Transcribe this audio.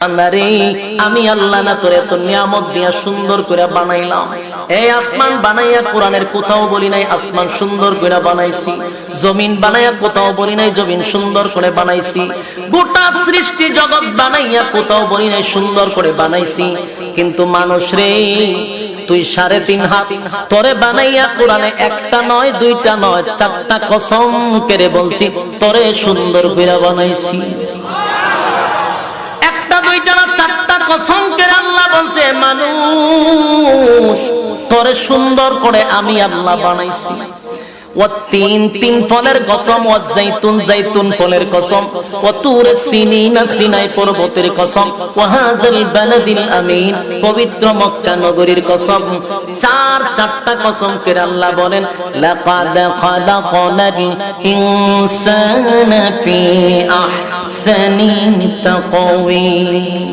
আরে আমি আল্লাহ না তোরে এত নিয়ামত দিয়া সুন্দর করে বানাইলাম। এই আসমান বানাইয়া কোরআনের কোথাও বলি নাই আসমান সুন্দর করে বানাইছি, জমিন বানাইয়া কোথাও বলি নাই জমিন সুন্দর করে বানাইছি, গোটা সৃষ্টি জগৎ বানাইয়া কোথাও বলি নাই সুন্দর করে বানাইছি। কিন্তু মানুষ রে, তুই 3.5 হাত তোরে বানাইয়া কোরআনে একটা নয় দুইটা নয় চারটা কসম করে বলছি তোরে সুন্দর করে বানাইছি। চারটা কসম করে আল্লাহ বলছে মানুষ তোরে সুন্দর করে আমি আল্লাহ বানাইছি। ও তিন ফলের কসম, ও জাইতুন ফলের কসম, ও তুর সিনিনা সিনাই পর্বতের কসম, ও হাযাল বালাদিল আমিন পবিত্র মক্কা নগরীর কসম। চারটা কসম করে আল্লাহ বলেন লাকাদ খালাকনাল ইনসানা ফি আহসানি তাকওয়িম।